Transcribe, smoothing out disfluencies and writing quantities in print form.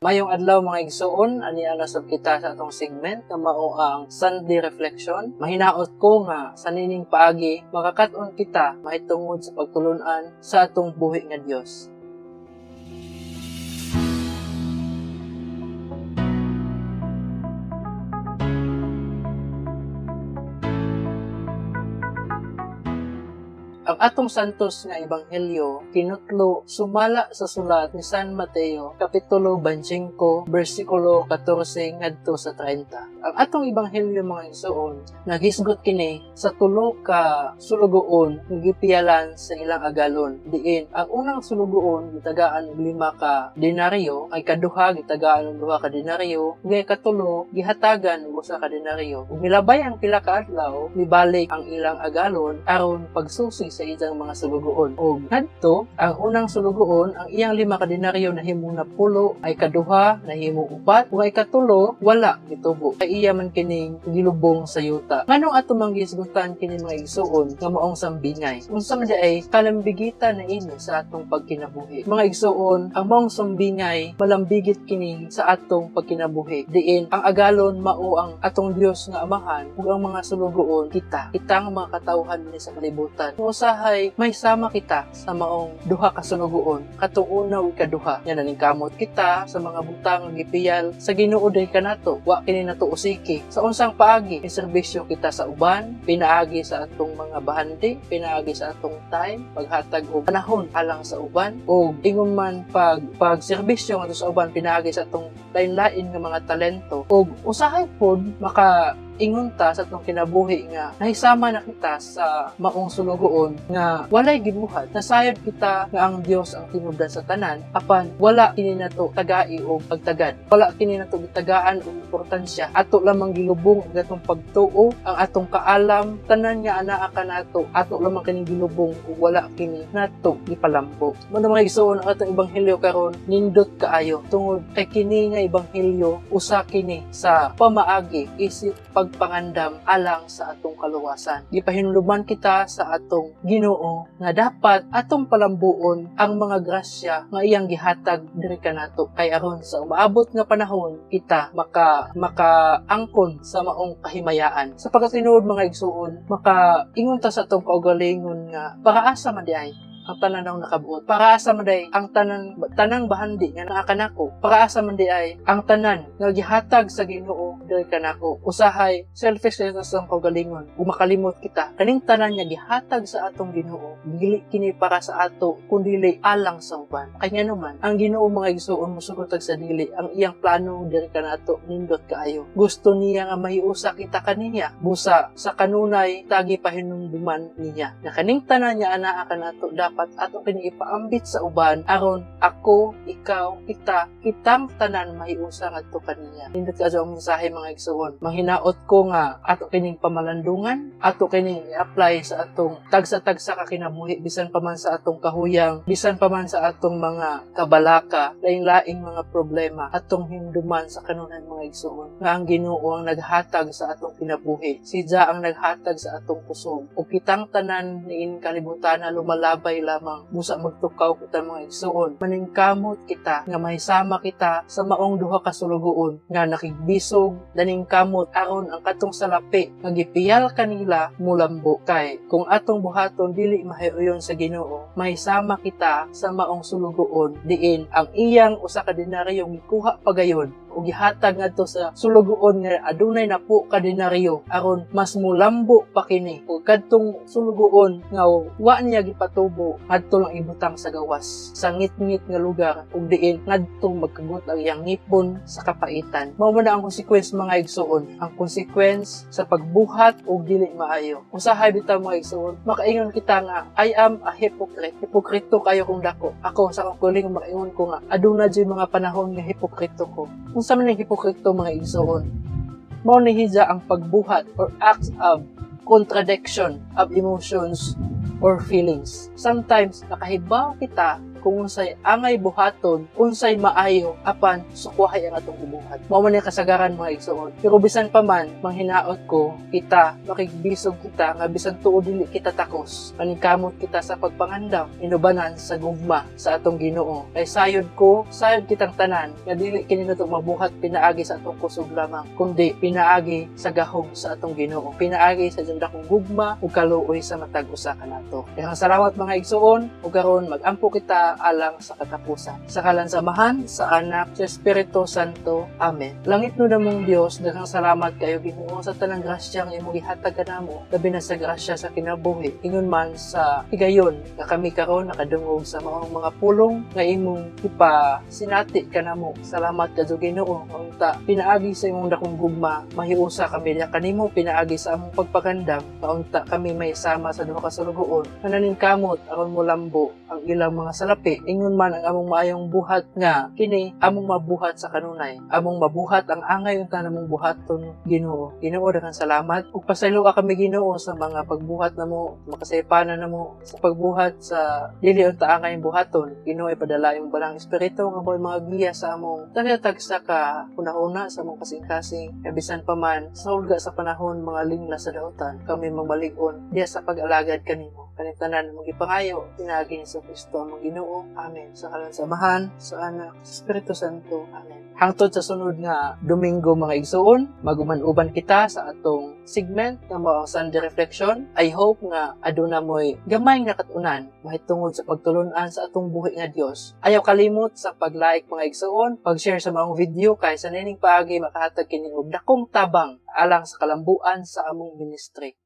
Mayong adlaw mga igsoon, ani ana sab kita sa atong segment nga mao ang Sunday Reflection. Mahinaot ko nga sa nining paagi makakat-on kita mahitungod sa pagtulon-an sa atong buhi nga Dios. Ang atong santos nga ebanghelyo kinutlo sumala sa sulat ni San Mateo kapitulo 25 bersikulo 14 ngadto sa 30. Ang atong ebanghelyo mga igsoon naghisgot kini sa tulo ka sulugoon nga gipiyalan sa ilang agalon. Diin ang unang sulugoon gitagaan og 5 ka denaryo, ay kaduha gitagaan og 2 ka denaryo, ug katulo gihatagan og 1 ka denaryo. Ug milabay ang pila ka adlaw mibalik ang ilang agalon aron pagsusi sa ilang mga sulugoon. Og ngadto ang unang sulugoon ang iyang 5 ka denaryo nahimong napulo, ay kaduha nahimong 4, ug ay katulo wala gitubo. Kay iya man kining gilubong sa yuta. Nganong ato manggisgutan kini mga igsoon nga maong sambingay? Unsa man di ay kalambigita na ini sa atong pagkinabuhi. Mga igsoon, ang maong sambingay malambigit kini sa atong pagkinabuhi. Diin ang agalon mao ang atong Dios nga Amahan ug ang mga sulugoon kita ang mga katawhan ni sa kalibutan. Usahay may sama kita sa maong duha ka sulugoon, katong una ug ikaduha. Nya naningkamot kita sa mga butang nga gipiyal sa Ginoo day kanato. Wa kini nato usiki. Sa unsang paagi, serbisyo kita sa uban, pinaagi sa atong mga bahandi, pinaagi sa atong time, paghatag og panahon alang sa uban, o ingon man pag serbisyo ngadto sa uban, pinaagi sa atong lain-lain nga mga talento. O usahay pod maka ingon ta sa atong kinabuhi nga nahisama na kita sa maong sulugoon nga walay gibuhat. Nasayod kita nga ang Dios ang tinubdan sa tanan, apan wala kini nato tagai og pagtagad. Wala kini nato gitagaan og importansya. Ato lamang gilubong ang atong pagtuo, ang atong kaalam, tanan nga anaa kanato. Ato lamang kini gilubong ug wala kini nato gipalambo. Mao mga igsoon ang atong ebanghelyo karon nindot kaayo tungod kay kini nga ebanghelyo usa kini sa pamaagi isip pagpangandam alang sa atong kaluwasan. Gipahinuluman kita sa atong Ginoo nga dapat atong palambuon ang mga grasya nga iyang gihatag diri kanato, kay aron sa umaabot nga panahon kita makaangkon sa maong kahimayaan. Sa pagkatinuod mga igsuon, makaingon ta sa atong kaugalingon nga paraasa man di ay ang tanan ng nakabuot. Paraasa man day ang tanang bahandi nga naa kanako. Paraasa man di ay ang tanan nga gihatag sa Ginoo diri kanako. Usahay selfish sa atong kaugalingon ug makalimot kita kaning tanan nga gihatag sa atong Ginoo. Dili kini para sa ato kundi alang sa uban. Kay ngano man ang Ginoo mga igsoon musugotag sa dili ang iyang plano diri kanato nindot kaayo. Gusto niya nga mahiusa kita kaniya busa sa kanunay tagi pahinumduman niya. Na kaning tanan nga anaa kanato dapat ato kini ipaambit sa uban aron ako, ikaw, kitang tanan mahiusa ngadto kaniya. Nindot kadto ang mensahe mga igsoon. Manghinaot ko nga ato kining pamalandungan, ato kining i-apply sa atong tagsa-tagsa ka kinabuhi, bisan pa man sa atong kahuyang, bisan pa man sa atong mga kabalaka, laing-laing mga problema, atong hinduman sa kanunay mga igsoon. Nga ang Ginoo ang naghatag sa atong kinabuhi. Siya ang naghatag sa atong kusog. O kitang tanan niin kalibutan na lumalabay lamang busa magtukaw kita mga igsoon. Maningkamot kita nga mahisama kita sa maong duha ka sulugoon nga nakigbisog daningkamot aron ang katong salapi nga gipiyal kanila mulambo. Kay kung atong buhaton dili mahiuyon sa Ginoo, mahisama kita sa maong sulugoon diin ang iyang usa ka denaryo gikuha pagayon o gihatag ngadto sa sulugoon nga adunay na po ka denaryo aron mas mulambo pa kini. O kadtong sulugoon nga wa niya gipatubo ngadto lang ibutang sa gawas sa ngit-ngit nga lugar ug diin ngadto magkagut ang iyang ngipon sa kapaitan. Mao man ang consequence mga igsoon, ang consequence sa pagbuhat og dili maayo. Usahay bitaw mga igsoon, makaingon kita nga I am a hypocrite. Hipokrito kayo kung dako. Ako sa kakuling makaingon ko nga aduna jud mga panahon nga hipokrito ko. Unsa man ang hipokrito mga igsoon? Mao ni hiya ang pagbuhat or acts of contradiction of emotions or feelings. Sometimes nakahibaw kita kung unsay angay buhaton, unsay maayo apan sukuhay ang atong gibuhat. Mao man ang kasagaran mga igsoon. Pero bisan pa man manghinaot ko kita makigbisog kita nga bisan tuod dili kita takos. Paningkamot kita sa pagpangandam inubanan sa gugma sa atong Ginoo. Kay sayod kitang tanan nga dili kini nato mabuhat pinaagi sa atong kusog lamang, kundi pinaagi sa gahom sa atong Ginoo. Pinaagi sa dakong gugma ug kaluoy sa matag usa kanato. Kaya salamat mga igsoon ug karon magampo kita alang sa katapusan. Sa kalan samahan sa Anak sa Espiritu Santo. Amen. Langit no namong Dios, daghang salamat kayo Ginoo sa tanang grasya nga imong gihatag kanamo, labi na sa grasya sa kinabuhi. Ingon man sa higayon nga kami karon nakadungog sa mga pulong nga imong ipasinati kanamo. Salamat kadto Ginoo unta pinaagi sa imong dakong gugma, mahiusa kami diha kanimo pinaagi sa among pagpagandam, unta kami may sama sa duha ka sulugoon. Kananing kamot aron mo lambo ang ilang mga salapi. Ingon man ang among maayong buhat nga kini among mabuhat sa kanunay. Among mabuhat ang angay unta namong buhaton Ginoo. Ginoo daghang salamat ug pasaylo ka kami Ginoo sa mga pagbuhat namo, makasaypanan namo sa pagbuhat sa dili unta angay buhaton. Ginoo ipadala imong balang espiritu nga mo'y mga giya sa among tagatagsa ka una-una sa among kasing-kasing. Bisan pa man sa hulga sa panahon mga lingla sa daotan kami mamalig-on diya sa pag-alagad kanimo. Kanitanan mong ipangayo pinagi ni Kristo ang Ginoo. Amen. Sa kalan samahan sa Anak sa Espiritu Santo. Amen. Hangtod sa sunod nga Domingo mga igsoon, maguman-uban kita sa atong segment nga mao Sunday Reflection. I hope nga aduna mo'y gamay nga katunan mahitungod sa pagtulon-an sa atong buhi nga Dios. Ayaw kalimot sa pag-like mga igsoon, pag-share sa mga video kay sa nining paagi makahatag kini og dakong tabang alang sa kalambuan sa among ministry.